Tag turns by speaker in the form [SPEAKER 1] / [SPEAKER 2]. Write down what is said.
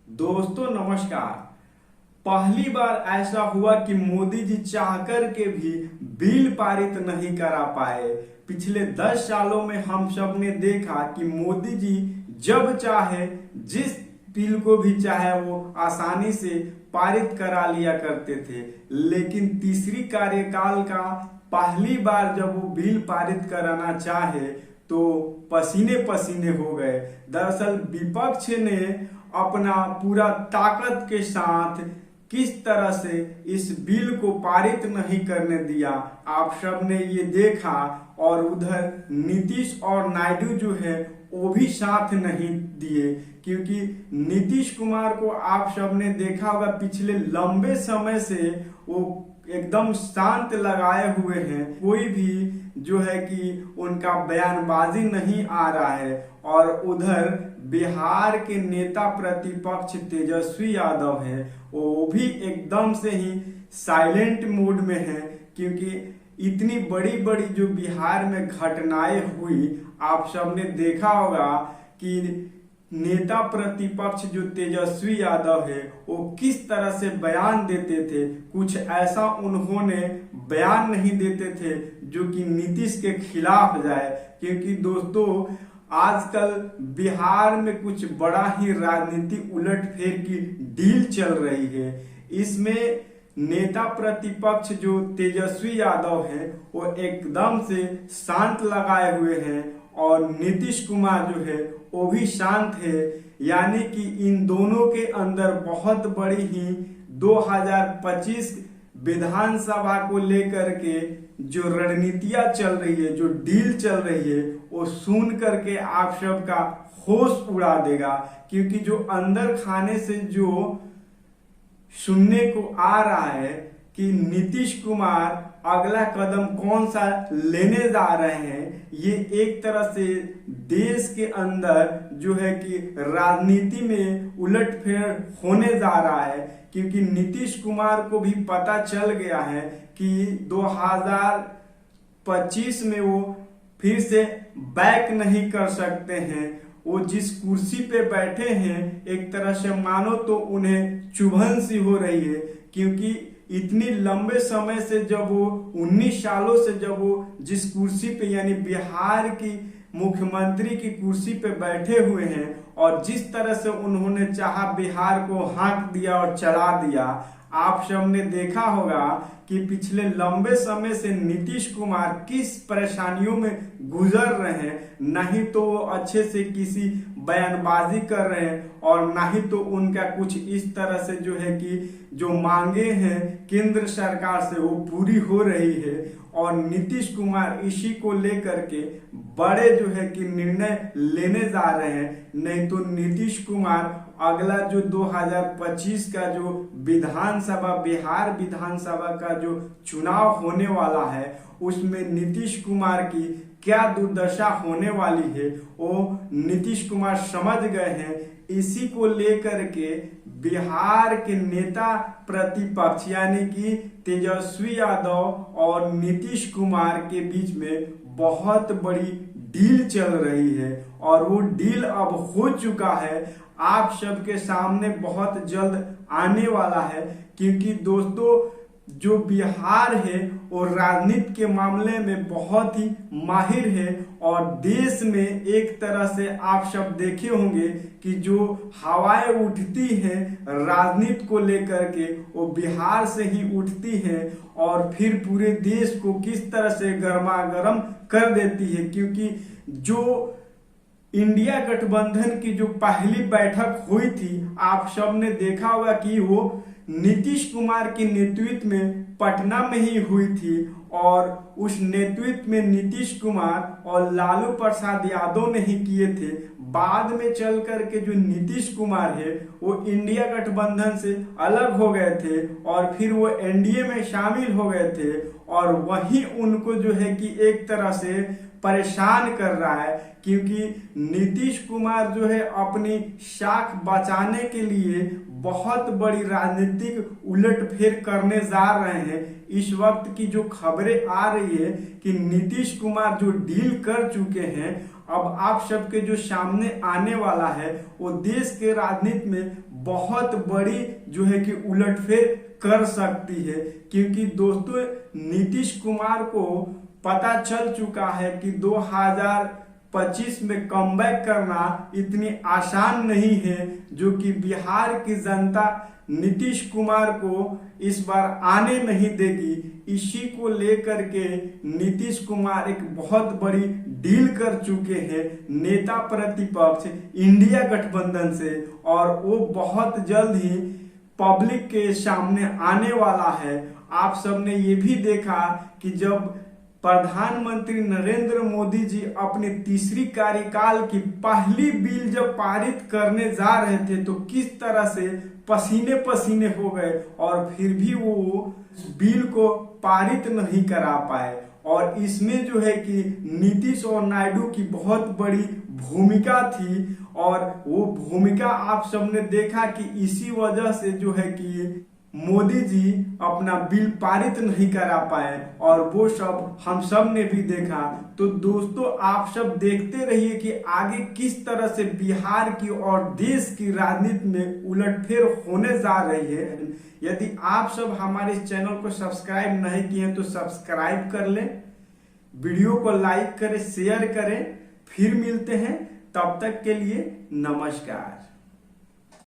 [SPEAKER 1] दोस्तों नमस्कार। पहली बार ऐसा हुआ कि मोदी जी चाहकर के भी बिल पारित नहीं करा पाए। पिछले 10 सालों में हम सब ने देखा कि मोदी जी जब चाहे जिस बिल को भी चाहे वो आसानी से पारित करा लिया करते थे, लेकिन तीसरी कार्यकाल का पहली बार जब वो बिल पारित कराना चाहे तो पसीने पसीने हो गए। दरअसल विपक्ष ने अपना पूरा ताकत के साथ किस तरह से इस बिल को पारित नहीं करने दिया, आप सब ने ये देखा। और उधर नीतीश और नायडू जो है वो भी साथ नहीं दिए, क्योंकि नीतीश कुमार को आप सब ने देखा होगा पिछले लंबे समय से वो एकदम शांत लगाए हुए हैं। कोई भी जो है कि उनका बयानबाजी नहीं आ रहा है। और उधर बिहार के नेता प्रतिपक्ष तेजस्वी यादव है, वो भी एकदम से ही साइलेंट मोड में है, क्योंकि इतनी बड़ी बड़ी जो बिहार में घटनाएं हुई, आप सबने देखा होगा कि नेता प्रतिपक्ष जो तेजस्वी यादव है वो किस तरह से बयान देते थे। कुछ ऐसा उन्होंने बयान नहीं देते थे जो कि नीतीश के खिलाफ जाए, क्योंकि दोस्तों आजकल बिहार में कुछ बड़ा ही राजनीतिक उलटफेर की डील चल रही है। इसमें नेता प्रतिपक्ष जो तेजस्वी यादव हैं वो एकदम से शांत लगाए हुए हैं और नीतीश कुमार जो है वो भी शांत है। यानी कि इन दोनों के अंदर बहुत बड़ी ही 2025 विधानसभा को लेकर के जो रणनीतियां चल रही है, जो डील चल रही है, वो सुन करके आप सबका होश उड़ा देगा। क्योंकि जो अंदर खाने से जो सुनने को आ रहा है कि नीतीश कुमार अगला कदम कौन सा लेने जा रहे हैं, ये एक तरह से देश के अंदर जो है कि राजनीति में उलटफेर होने जा रहा है। क्योंकि नीतीश कुमार को भी पता चल गया है कि 2025 में वो फिर से बैक नहीं कर सकते हैं। वो जिस कुर्सी पे बैठे हैं एक तरह से मानो तो उन्हें चुभन सी हो रही है, क्योंकि इतनी लंबे समय से जब वो 19 सालों से जब वो जिस कुर्सी पे यानी बिहार की मुख्यमंत्री की कुर्सी पे बैठे हुए हैं और जिस तरह से उन्होंने चाहा बिहार को हाँक दिया और चला दिया। आप सब ने देखा होगा कि पिछले लंबे समय से नीतीश कुमार किस परेशानियों में गुजर रहे हैं। नहीं तो वो अच्छे से किसी बयानबाजी कर रहे हैं और नहीं तो उनका कुछ इस तरह से जो है कि जो मांगे हैं केंद्र सरकार से वो पूरी हो रही है। और नीतीश कुमार इसी को लेकर के बड़े जो है कि निर्णय लेने जा रहे हैं। नहीं तो नीतीश कुमार अगला जो 2025 का जो विधानसभा बिहार विधानसभा का जो चुनाव होने वाला है उसमें नीतीश कुमार की क्या दुर्दशा होने वाली है वो नीतीश कुमार समझ गए हैं। इसी को लेकर के बिहार के नेता प्रतिपक्ष यानी कि तेजस्वी यादव और नीतीश कुमार के बीच में बहुत बड़ी डील चल रही है और वो डील अब हो चुका है, आप सबके सामने बहुत जल्द आने वाला है। क्योंकि दोस्तों जो बिहार है वो राजनीति के मामले में बहुत ही माहिर है और देश में एक तरह से आप सब देखे होंगे कि जो हवाएं उठती हैं राजनीति को लेकर के वो बिहार से ही उठती हैं और फिर पूरे देश को किस तरह से गर्मागर्म कर देती है। क्योंकि जो इंडिया गठबंधन की जो पहली बैठक हुई थी आप सब ने देखा होगा कि वो नीतीश कुमार के नेतृत्व में पटना में ही हुई थी और उस नेतृत्व में नीतीश कुमार और लालू प्रसाद यादव ने ही किए थे। बाद में चल करके जो नीतीश कुमार है वो इंडिया गठबंधन से अलग हो गए थे और फिर वो एनडीए में शामिल हो गए थे और वही उनको जो है कि एक तरह से परेशान कर रहा है। क्योंकि नीतीश कुमार जो है अपनी साख बचाने के लिए बहुत बड़ी राजनीतिक उलटफेर करने जा रहे हैं। इस वक्त की जो खबरें आ रही है कि नीतीश कुमार जो डील कर चुके हैं अब आप सबके जो सामने आने वाला है वो देश के राजनीति में बहुत बड़ी जो है कि उलटफेर कर सकती है, क्योंकि दोस्तों नीतीश कुमार को पता चल चुका है कि 2025 में कमबैक करना इतनी आसान नहीं है, जो कि बिहार की जनता नीतीश कुमार को इस बार आने नहीं देगी। इसी को लेकर के नीतीश कुमार एक बहुत बड़ी डील कर चुके हैं नेता प्रतिपक्ष इंडिया गठबंधन से, और वो बहुत जल्द ही पब्लिक के सामने आने वाला है। आप सबने ये भी देखा कि जब प्रधानमंत्री नरेंद्र मोदी जी अपने तीसरी कार्यकाल की पहली बिल जब पारित करने जा रहे थे तो किस तरह से पसीने पसीने हो गए, और फिर भी वो बिल को पारित नहीं करा पाए। और इसमें जो है कि नीतीश और नायडू की बहुत बड़ी भूमिका थी, और वो भूमिका आप सबने देखा कि इसी वजह से जो है कि मोदी जी अपना बिल पारित नहीं करा पाए, और वो सब हम सब ने भी देखा। तो दोस्तों आप सब देखते रहिए कि आगे किस तरह से बिहार की और देश की राजनीति में उलटफेर होने जा रही है। यदि आप सब हमारे इस चैनल को सब्सक्राइब नहीं किए हैं तो सब्सक्राइब कर लें, वीडियो को लाइक करें, शेयर करें। फिर मिलते हैं, तब तक के लिए नमस्कार।